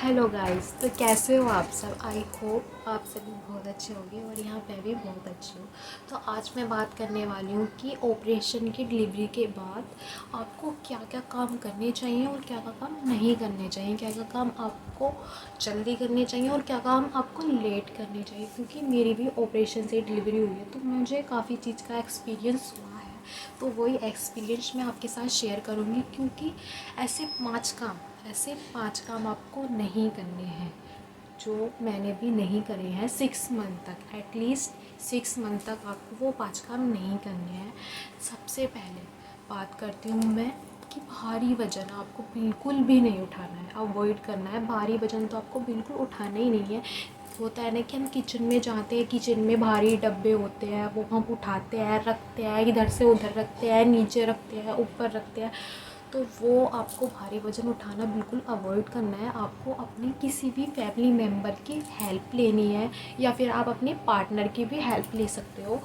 Hello guys, तो कैसे हो आप सब। आई होप आप सभी बहुत अच्छे होंगे और यहाँ पे भी बहुत अच्छी हूँ। तो आज मैं बात करने वाली हूँ कि ऑपरेशन की डिलीवरी के बाद आपको क्या क्या काम करने चाहिए और क्या क्या काम नहीं करने चाहिए, क्या क्या काम आपको जल्दी करने चाहिए और क्या काम आपको लेट करने चाहिए। क्योंकि मेरी भी ऑपरेशन से डिलीवरी हुई है, तो मुझे काफ़ी चीज़ का एक्सपीरियंस हुआ है। तो वही एक्सपीरियंस मैं आपके साथ शेयर करूँगी, क्योंकि ऐसे पाँच काम आपको नहीं करने हैं जो मैंने भी नहीं करे हैं। 6 मंथ तक, एटलीस्ट 6 मंथ तक आपको वो 5 काम नहीं करने हैं। सबसे पहले बात करती हूँ मैं कि भारी वज़न आपको बिल्कुल भी नहीं उठाना है, अवॉइड करना है। भारी वज़न तो आपको बिल्कुल उठाना ही नहीं है। होता है ना कि हम किचन में जाते हैं, किचन में भारी डब्बे होते हैं, वो हम उठाते हैं, रखते हैं, इधर से उधर रखते हैं, नीचे रखते हैं, ऊपर रखते हैं। तो वो आपको भारी वज़न उठाना बिल्कुल अवॉइड करना है। आपको अपने किसी भी फैमिली मेम्बर की हेल्प लेनी है, या फिर आप अपने पार्टनर की भी हेल्प ले सकते हो।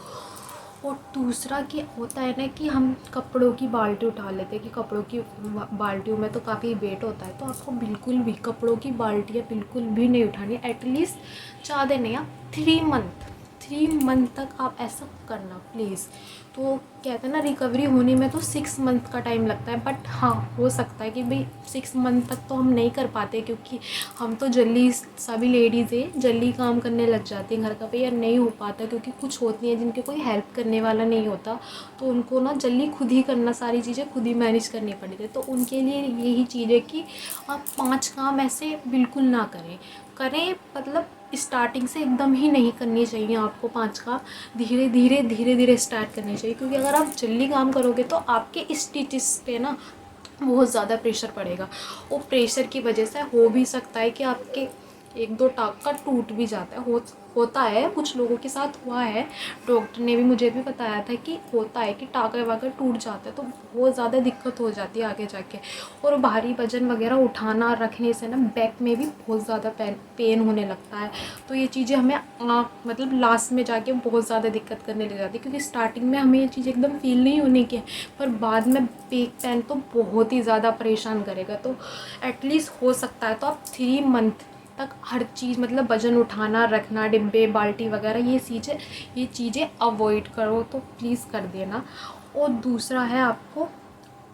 और दूसरा कि होता है ना कि हम कपड़ों की बाल्टी उठा लेते हैं, कि कपड़ों की बाल्टियों में तो काफ़ी वेट होता है। तो आपको बिल्कुल भी कपड़ों की बाल्टियाँ बिल्कुल भी नहीं उठानी। एटलीस्ट ज़्यादा नहीं, आप 3 मंथ तक आप ऐसा करना प्लीज़। तो कहते हैं ना, रिकवरी होने में तो 6 मंथ का टाइम लगता है, बट हाँ, हो सकता है कि भाई 6 मंथ तक तो हम नहीं कर पाते, क्योंकि हम तो जल्दी, सभी लेडीज़ हैं, जल्दी काम करने लग जाती हैं घर का। भैया नहीं हो पाता, क्योंकि कुछ होती हैं जिनके कोई हेल्प करने वाला नहीं होता, तो उनको ना जल्दी खुद ही करना, सारी चीज़ें खुद ही मैनेज करनी पड़ती है। तो उनके लिए यही चीज़ है कि आप 5 काम ऐसे बिल्कुल ना करें, मतलब स्टार्टिंग से एकदम ही नहीं करनी चाहिए आपको 5 काम। धीरे धीरे स्टार्ट करनी चाहिए, क्योंकि अगर आप जल्दी काम करोगे तो आपके स्टिचेस पे ना बहुत ज़्यादा प्रेशर पड़ेगा। और प्रेशर की वजह से हो भी सकता है कि आपके 1-2 टाँका टूट भी जाता है। होता है, कुछ लोगों के साथ हुआ है। डॉक्टर ने भी मुझे भी बताया था कि होता है कि टाँका वाका टूट जाता है, तो बहुत ज़्यादा दिक्कत हो जाती है आगे जाके। और भारी वजन वगैरह उठाना रखने से ना बैक में भी बहुत ज़्यादा पेन होने लगता है। तो ये चीज़ें हमें मतलब लास्ट में जाके बहुत ज़्यादा दिक्कत करने लग जाती है, क्योंकि स्टार्टिंग में हमें ये चीज़ एकदम फील नहीं होने की है, पर बाद में बैक पेन तो बहुत ही ज़्यादा परेशान करेगा। तो एटलीस्ट हो सकता है तो आप 3 मंथ तक हर चीज़, मतलब वज़न उठाना रखना, डिब्बे बाल्टी वगैरह, ये चीज़ें अवॉइड करो, तो प्लीज़ कर देना। और दूसरा है, आपको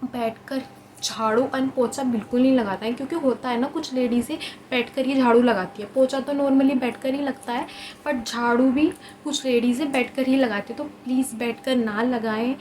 बैठकर झाड़ू एंड पोछा बिल्कुल नहीं लगाता है, क्योंकि होता है ना, कुछ लेडीज़ें बैठकर ही झाड़ू लगाती है। पोछा तो नॉर्मली बैठकर ही लगता है, बट झाड़ू भी कुछ लेडीज़ें बैठकर ही लगाती है। तो प्लीज़ बैठकर ना लगाएं,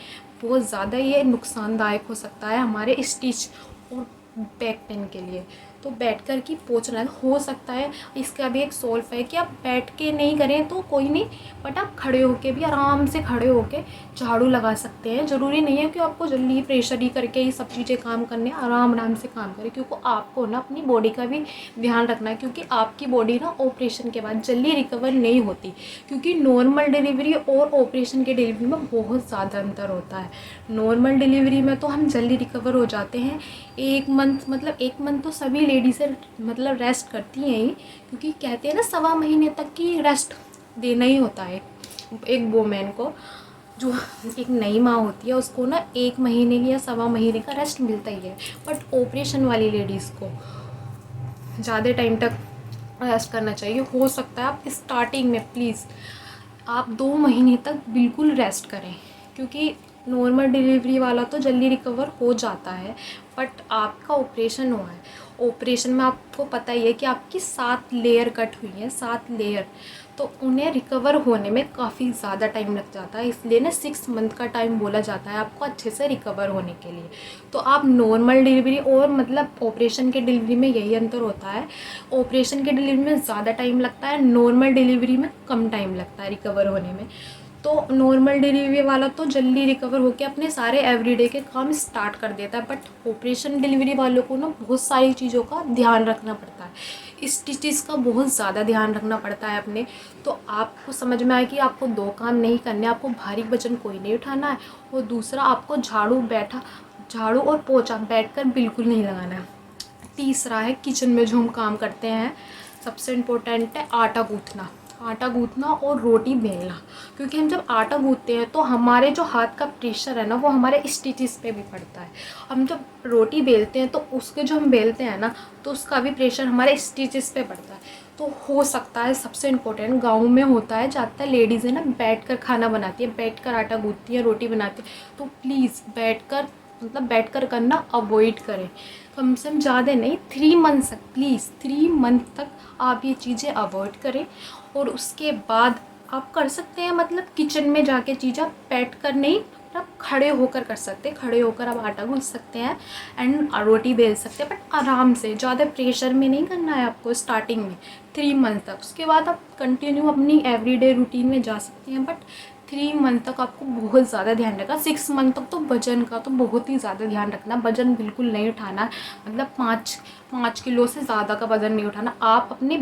बहुत ज़्यादा ये नुकसानदायक हो सकता है हमारे स्टिच और बैक पेन के लिए। तो बैठकर की पोंछना हो सकता है। इसका भी एक सॉल्व है कि आप बैठ के नहीं करें तो कोई नहीं, बट आप खड़े होके भी, आराम से खड़े होके झाड़ू लगा सकते हैं। ज़रूरी नहीं है कि आपको जल्दी प्रेशर ही करके ही सब चीज़ें काम करने, आराम आराम से काम करें। क्योंकि आपको ना अपनी बॉडी का भी ध्यान रखना है, क्योंकि आपकी बॉडी ना ऑपरेशन के बाद जल्दी रिकवर नहीं होती, क्योंकि नॉर्मल डिलीवरी और ऑपरेशन के डिलीवरी में बहुत ज़्यादा अंतर होता है। नॉर्मल डिलीवरी में तो हम जल्दी रिकवर हो जाते हैं। 1 मंथ, मतलब 1 मंथ तो सभी लेडीज़ें मतलब रेस्ट करती हैं ही, क्योंकि कहते हैं ना, 1.25 महीने तक की रेस्ट देना ही होता है एक वोमेन को। जो एक नई माँ होती है उसको ना 1 महीने या 1.25 महीने का रेस्ट मिलता ही है, बट ऑपरेशन वाली लेडीज़ को ज़्यादा टाइम तक रेस्ट करना चाहिए। हो सकता है आप स्टार्टिंग में प्लीज़ आप 2 महीने तक बिल्कुल रेस्ट करें, क्योंकि नॉर्मल डिलीवरी वाला तो जल्दी रिकवर हो जाता है, बट आपका ऑपरेशन हुआ है। ऑपरेशन में आपको पता ही है कि आपकी 7 लेयर कट हुई हैं, 7 लेयर, तो उन्हें रिकवर होने में काफ़ी ज़्यादा टाइम लग जाता है। इसलिए ना 6 मंथ का टाइम बोला जाता है आपको अच्छे से रिकवर होने के लिए। तो आप नॉर्मल डिलीवरी और मतलब ऑपरेशन के डिलीवरी में यही अंतर होता है। ऑपरेशन के डिलीवरी में ज़्यादा टाइम लगता है, नॉर्मल डिलीवरी में कम टाइम लगता है रिकवर होने में। तो नॉर्मल डिलीवरी वाला तो जल्दी रिकवर होकर अपने सारे एवरीडे के काम स्टार्ट कर देता है, बट ऑपरेशन डिलीवरी वालों को ना बहुत सारी चीज़ों का ध्यान रखना पड़ता है, स्टिचेस का बहुत ज़्यादा ध्यान रखना पड़ता है अपने। तो आपको समझ में आए कि आपको 2 काम नहीं करने, आपको भारी वजन कोई नहीं उठाना है, और दूसरा आपको झाड़ू और पोछा बैठकर बिल्कुल नहीं लगाना है। तीसरा है, किचन में जो हम काम करते हैं, सबसे इम्पोर्टेंट है आटा गूँथना। आटा गूँथना और रोटी बेलना, क्योंकि हम जब आटा गूँथते हैं तो हमारे जो हाथ का प्रेशर है ना वो हमारे स्टिचेस पे भी पड़ता है। हम जब रोटी बेलते हैं तो उसके जो हम बेलते हैं ना तो उसका भी प्रेशर हमारे स्टिचेस पे पड़ता है। तो हो सकता है, सबसे इम्पोर्टेंट गाँव में होता है, ज़्यादातर लेडीज़ है ना बैठ कर खाना बनाती है, बैठ कर आटा गूँथती है, रोटी बनाती है। तो प्लीज़ बैठ कर करना अवॉइड करें। कम से कम ज़्यादा नहीं, 3 मंथ तक, प्लीज़ 3 मंथ तक आप ये चीज़ें अवॉइड करें। और उसके बाद आप कर सकते हैं, मतलब किचन में जाके चीज़ें आप बैठ कर नहीं, आप खड़े होकर कर सकते हैं। खड़े होकर आप आटा गूँथ सकते हैं एंड रोटी बेल सकते हैं, बट आराम से, ज़्यादा प्रेशर में नहीं करना है आपको स्टार्टिंग में 3 मंथ तक। उसके बाद आप कंटिन्यू अपनी एवरीडे रूटीन में जा सकते हैं, बट 3 मंथ तक आपको बहुत ज़्यादा ध्यान रखना। 6 मंथ तक तो वजन का तो बहुत ही ज़्यादा ध्यान रखना। वजन बिल्कुल नहीं उठाना, मतलब 5 किलो से ज़्यादा का वज़न नहीं उठाना। आप अपने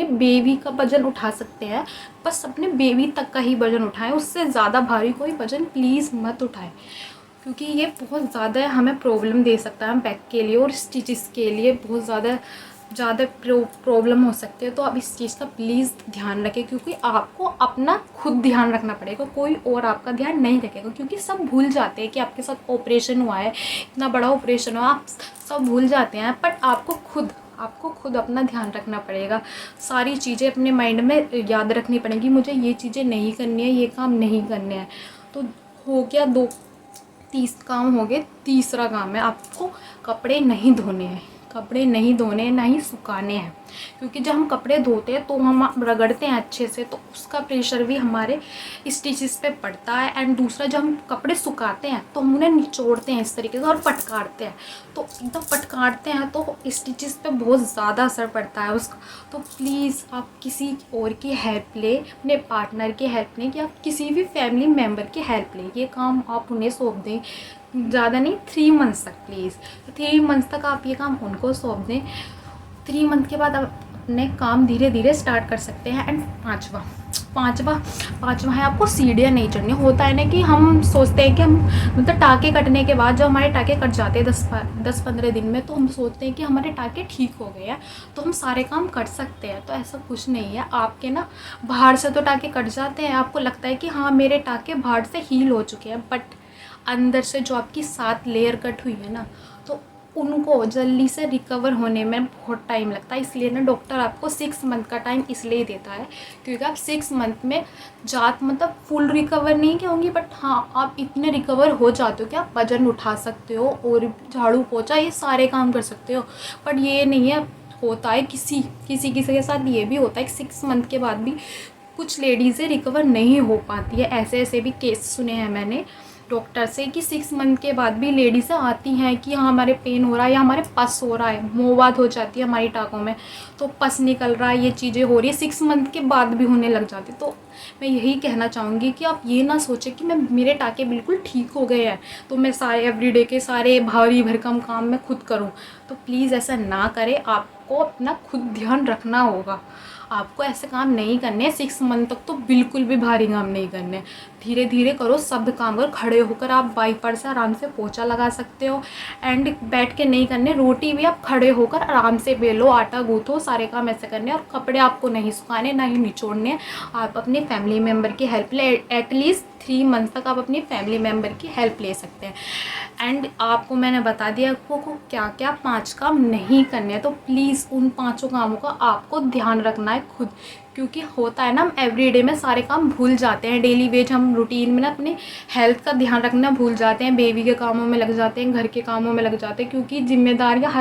बेबी का वज़न उठा सकते हैं, बस अपने बेबी तक का ही वज़न उठाएं, उससे ज़्यादा भारी कोई वज़न प्लीज़ मत उठाएं, क्योंकि ये बहुत ज़्यादा हमें प्रॉब्लम दे सकता है। बैक के लिए और स्टिचेस के लिए बहुत ज़्यादा प्रॉब्लम हो सकती है। तो आप इस चीज़ का प्लीज़ ध्यान रखें, क्योंकि आपको अपना खुद ध्यान रखना पड़ेगा, कोई और आपका ध्यान नहीं रखेगा। क्योंकि सब भूल जाते हैं कि आपके साथ ऑपरेशन हुआ है, इतना बड़ा ऑपरेशन हुआ, आप सब भूल जाते हैं, बट आपको खुद अपना ध्यान रखना पड़ेगा। सारी चीज़ें अपने माइंड में याद रखनी पड़ेगी, मुझे ये चीज़ें नहीं करनी है, ये काम नहीं करने हैं। तो हो गया 30 काम हो गए। तीसरा काम है, आपको कपड़े नहीं धोने हैं, ना ही सुखाने हैं। क्योंकि जब हम कपड़े धोते हैं तो हम रगड़ते हैं अच्छे से, तो उसका प्रेशर भी हमारे स्टिचेस पे पड़ता है। एंड दूसरा, जब हम कपड़े सुखाते हैं तो हम उन्हें निचोड़ते हैं इस तरीके से और पटकारते हैं, तो एकदम पटकारते हैं तो स्टिचेस पे बहुत ज़्यादा असर पड़ता है उसका। तो प्लीज़ आप किसी और की हेल्प लें, अपने पार्टनर की हेल्प लें, या किसी भी फैमिली मेम्बर की हेल्प लें। ये काम आप उन्हें सौंप दें, ज़्यादा नहीं, 3 मंथ्स तक प्लीज़। 3 मंथ्स तक आप ये काम उनको सौंप दें। 3 मंथ के बाद आप अपने काम धीरे धीरे स्टार्ट कर सकते हैं। एंड पाँचवा है, आपको सीढ़ियाँ नहीं चढ़नी। होता है ना कि हम सोचते हैं कि हम, मतलब टाँके कटने के बाद, जब हमारे टाँके कट जाते हैं 10-15 दिन में, तो हम सोचते हैं कि हमारे टाँके ठीक हो गए हैं, तो हम सारे काम कर सकते हैं। तो ऐसा कुछ नहीं है। आपके ना बाहर से तो टाँके कट जाते हैं, आपको लगता है कि हाँ मेरे टाँके बाहर से हील हो चुके हैं, बट अंदर से जो आपकी 7 लेयर कट हुई है ना, तो उनको जल्दी से रिकवर होने में बहुत टाइम लगता है। इसलिए ना डॉक्टर आपको 6 मंथ का टाइम इसलिए देता है, क्योंकि आप 6 मंथ में मतलब फुल रिकवर नहीं कहूँगी, बट हाँ आप इतने रिकवर हो जाते हो कि आप वज़न उठा सकते हो और झाड़ू पोछा ये सारे काम कर सकते हो। बट ये नहीं है, होता है किसी के साथ ये भी होता है कि 6 मंथ के बाद भी कुछ लेडीज़ें रिकवर नहीं हो पाती है। ऐसे भी केस सुने हैं मैंने डॉक्टर से कि 6 मंथ के बाद भी लेडीज़ें आती हैं कि हाँ हमारे पेन हो रहा है, या हमारे पस हो रहा है, मोबाद हो जाती है हमारी टाँकों में, तो पस निकल रहा है, ये चीज़ें हो रही है, 6 मंथ के बाद भी होने लग जाती। तो मैं यही कहना चाहूँगी कि आप ये ना सोचें कि मेरे टाँके बिल्कुल ठीक हो गए हैं तो मैं सारे एवरीडे के सारे भारी भरकम काम मैं खुद करूँ। तो प्लीज़ ऐसा ना करें, आपको अपना खुद ध्यान रखना होगा। आपको ऐसे काम नहीं करने, 6 मंथ तक तो बिल्कुल भी भारी काम नहीं करने। धीरे धीरे करो, सब काम करो। खड़े होकर आप वाइपर से आराम से पोछा लगा सकते हो, एंड बैठ के नहीं करने। रोटी भी आप खड़े होकर आराम से बेलो, आटा गूँथो, सारे काम ऐसे करने। और कपड़े आपको नहीं सुखाने, ना ही निचोड़ने। आप अपने फैमिली मेम्बर की हेल्प ले, एटलीस्ट 3 मंथ तक आप अपनी फैमिली मेम्बर की हेल्प ले सकते हैं। एंड आपको मैंने बता दिया आपको क्या क्या 5 काम नहीं करने हैं, तो प्लीज़ उन 5 कामों का आपको ध्यान रखना है खुद। क्योंकि होता है ना, हम एवरीडे में सारे काम भूल जाते हैं, डेली वेज हम रूटीन में ना अपनी हेल्थ का ध्यान रखना भूल जाते हैं, बेबी के कामों में लग जाते हैं, घर के कामों में लग जाते हैं। क्योंकि जिम्मेदारियां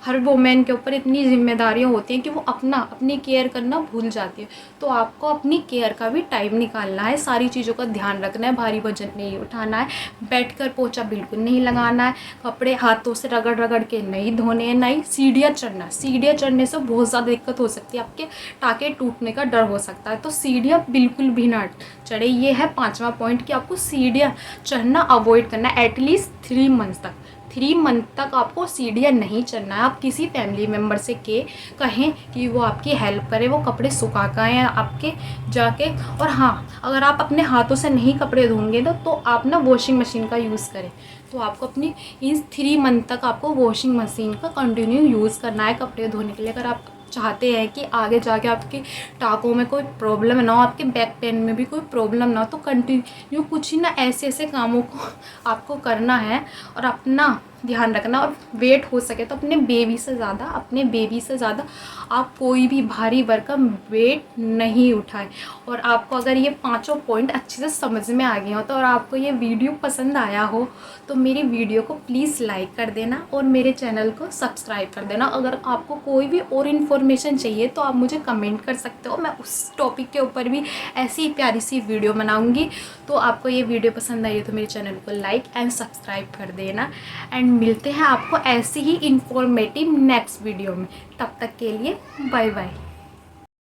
हर वुमेन के ऊपर इतनी जिम्मेदारियां होती हैं कि वो अपनी केयर करना भूल जाती है। तो आपको अपनी केयर का भी टाइम निकालना है, सारी चीज़ों का ध्यान रखना है, भारी वजन नहीं उठाना है, बैठ कर पोछा बिल्कुल नहीं लगाना है, कपड़े हाथों से रगड़ के नहीं धोने हैं, नहीं सीढ़ियाँ चढ़ने से बहुत ज़्यादा दिक्कत हो सकती है, आपके टाँके टूटने का डर हो सकता है। तो सीढ़ियाँ बिल्कुल भी ना चढ़े। ये है 5वां पॉइंट कि आपको सीढ़ियाँ चढ़ना अवॉइड करना है एटलीस्ट 3 मंथ तक। 3 मंथ तक आपको सीढ़ियाँ नहीं चढ़ना है। आप किसी फैमिली मेम्बर से कहें कि वो आपकी हेल्प करे, वो कपड़े सुखा कर आएँ आपके जाके। और हाँ, अगर आप अपने हाथों से नहीं कपड़े धोंगे तो आप ना वॉशिंग मशीन का यूज़ करें। तो आपको अपनी इन 3 मंथ तक आपको वॉशिंग मशीन का कंटिन्यू यूज़ करना है कपड़े धोने के लिए। अगर आप चाहते हैं कि आगे जाके आपकी टाँगों में कोई प्रॉब्लम ना हो, आपके बैक पेन में भी कोई प्रॉब्लम ना हो, तो कंटिन्यू कुछ ही ना ऐसे ऐसे कामों को आपको करना है और अपना ध्यान रखना। और वेट हो सके तो अपने बेबी से ज़्यादा आप कोई भी भारी भरकम वेट नहीं उठाएं। और आपको अगर ये 5 पॉइंट अच्छे से समझ में आ गए हो तो, और आपको ये वीडियो पसंद आया हो तो मेरी वीडियो को प्लीज़ लाइक कर देना और मेरे चैनल को सब्सक्राइब कर देना। अगर आपको कोई भी और इन्फॉर्मेशन चाहिए तो आप मुझे कमेंट कर सकते हो, मैं उस टॉपिक के ऊपर भी ऐसी प्यारी सी वीडियो बनाऊँगी। तो आपको ये वीडियो पसंद आई है तो मेरे चैनल को लाइक एंड सब्सक्राइब कर देना। एंड मिलते हैं आपको ऐसी ही इंफॉर्मेटिव नेक्स्ट वीडियो में। तब तक के लिए बाय बाय।